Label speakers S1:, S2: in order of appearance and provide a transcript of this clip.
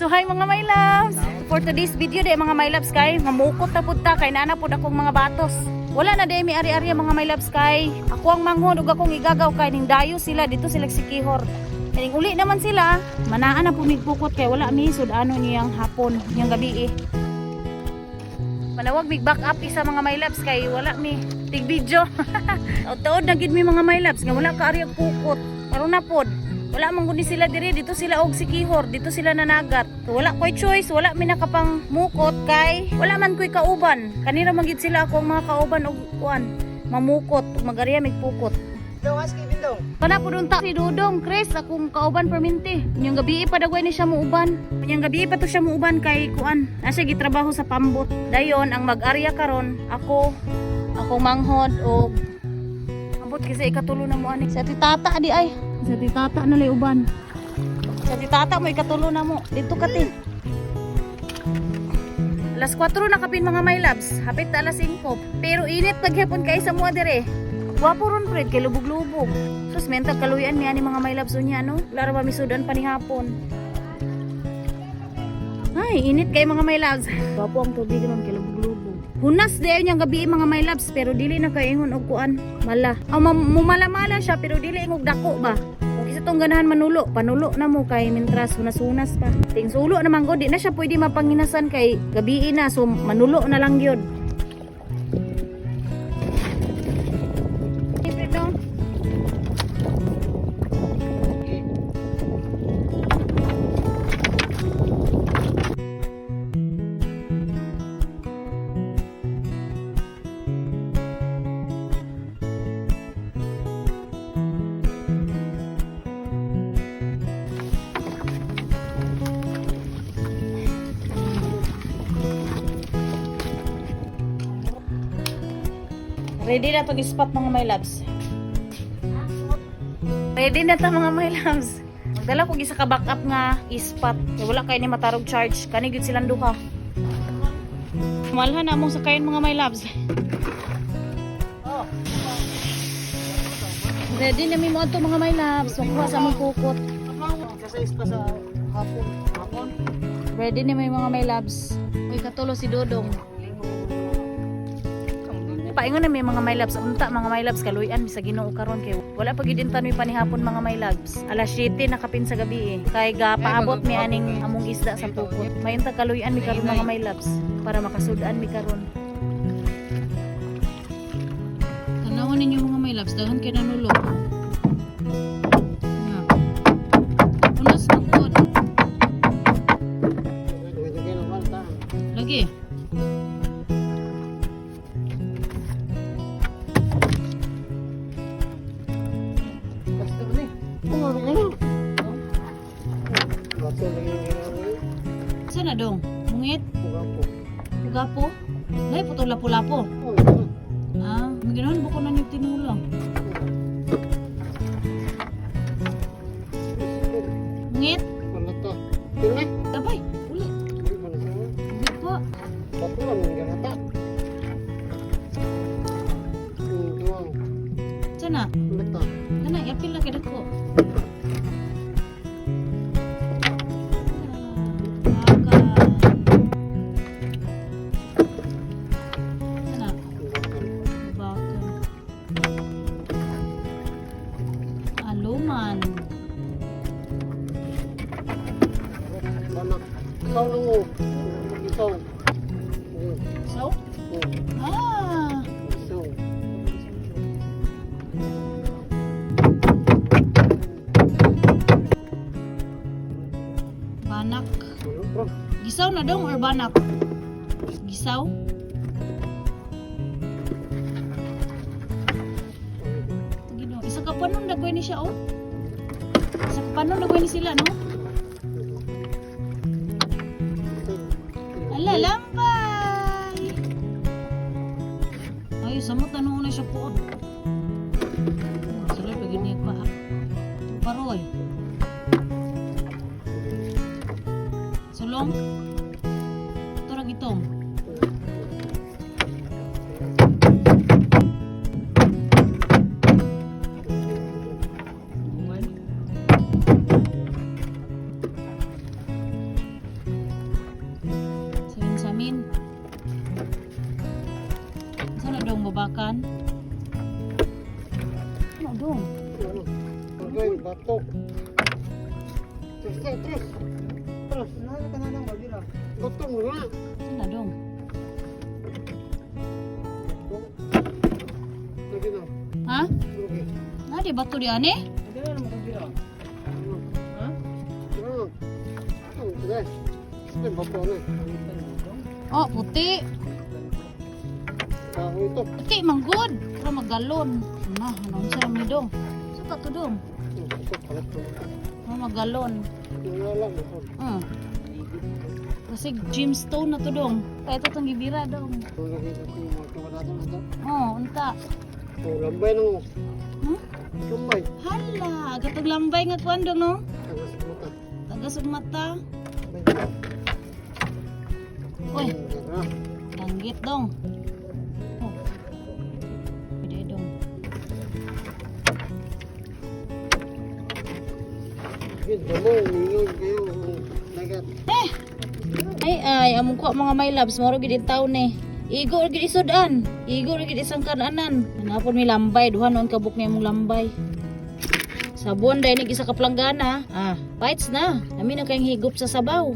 S1: So hi mga my loves! For today's video day mga my loves kay mamukot na punta kay nana pud akong mga batos. Wala na day mi ari-ari mga my loves kay ako ang manghod ug akong igagaw kay ning dayo sila dito sila sikihor. Kaning uli naman sila manaan na pumigpukot kay wala mi sud ano niyang hapon niyang gabi eh. Manawag mig back up isa mga my loves kay wala mi tig video. Taod na gid mi mga my loves nga wala ka ari og pukot. Karon na pod. Wala man guni sila diri dito sila og sikihor dito sila nanagat. So, wala koy choice, wala mi nakapang mukot kay wala man koy kauban. Kanira man gid sila ako ang mga kauban og kuan mamukot ug magariya migpukot.
S2: Dong, aski bindong.
S1: Kana pud unta si Dudong, Chris akong kauban perminti. Nyang gabi pa dagway ni siya muuban. Nyang gabi pa to siya muuban kay kuan. Na siya gitrabaho sa pambot. Dayon ang mag-arya karon ako akong manghod og ambot kasi ikatulo na mo ani. Sa titata di ay. Sa titata na lay uban. Sa titata mo ikatulo na mo. Dito ka ti. Alas 4 na kapin mga my loves. Hapit alas 5. Pero init paghapon kay sa mua dire. Wapo ron Fred kay lubog-lubog. Sus mental kaluyan mi ani mga my loves unya no. Lara ba misudan pa ni hapon. Ay init kay mga my loves. Wapo ang tubig ron kay lubog-lubog. Hunas dayon yang gabi mga my loves pero dili na kay ingon og kuan mala. Mumala-mala siya pero dili ingog dako ba. Kung isa tong ganahan manulo, panulo na mo kay mintras hunas-hunas pa. Ting sulo naman go di na siya pwede mapanginasan kay gabi na so manulo na lang gyud. Ready na to spot mga my loves. Ready na to mga my loves. Magdala ko gisa ka backup nga spot. Kaya wala kay ni matarog charge. Kani gyud silang duha. Malhan na mo sa kayon mga my loves. Ready na mi mo ato mga my loves. Makuha sa mong kukot.
S2: Kasi pa sa hapon.
S1: Ready na mi mga my loves. Uy katulo si Dodong. Paingon na may mga my loves unta mga my loves kaluyan sa Ginoo karon kay wala pa gid tanoy panihapon mga my loves alas 7 na kapin sa gabi eh kay paabot mi aning among isda sa pukot mayon ta kaluyan mi karon mga my loves para makasudan mi karon tanawon ninyo mga my loves daghan kay nanulo unas magod lagi sana dong mungit gapo lay putol lapo-lapo ganoon buko na ni tinulang mungit
S2: Manata. Pilih.
S1: dabay uli mungit po
S2: Patulan ng ganata.
S1: sana
S2: Mata.
S1: kana yapil lang kada ko
S2: Banak. Ikaw lang mo. Ikaw.
S1: so
S2: Oh. Ikaw.
S1: banak
S2: Ano bro?
S1: gisaw na dong or banak gisaw Ginoo isa ka panon dagway ni siya oh isa ka panon dagway ni sila no ala lambay ay samot na nung na siya po sila pagin niya pa paroy sulong turang itong babakan. Ano dong?
S2: Ano? Pagay, bato. Terus, terus. Terus.
S3: Nalo ka na lang mag-ira.
S2: Bato mo na.
S1: Ano dong?
S2: Lagi na.
S1: Ha?
S2: Lagi.
S1: Nadi bato di ane?
S3: Hindi na naman mag-ira.
S2: Ano?
S3: Ha?
S2: Ano? Ano? Sige. Sige, bato na.
S1: Oh, puti.
S2: Kahoy ito.
S1: Puti manggod. Pero magalon. Nah, anong sa mi dong? Suka to dong.
S2: Ito, palat ko.
S1: Magalon.
S2: Wala mo ito.
S1: Kasi gemstone na to dong. Kaya ito itong gibira dong.
S2: Kung nakita ko yung mga kawadatan na ito.
S1: Oh, unta.
S2: Oh, lambay na mo.
S1: Hmm?
S2: Lambay.
S1: Hala, agatog lambay nga kuan dong no?
S2: Tagas mo ka.
S1: Tagas og mata.
S2: Lambay.
S1: Uy,
S2: Ah,
S1: langgit dong. Oh. Pwede dong.
S2: yun, damo, mingon kayo. Nagat.
S1: Ay, among ko mga my loves, moro gid in town eh. Igo gid isudan. Igo gid isang kananan. Hanapon mi lambay, duha noon kabuk ni among lambay. Sabon dai ni isa ka planggana. Ah, bites na. Nami na kayong higop sa sabaw.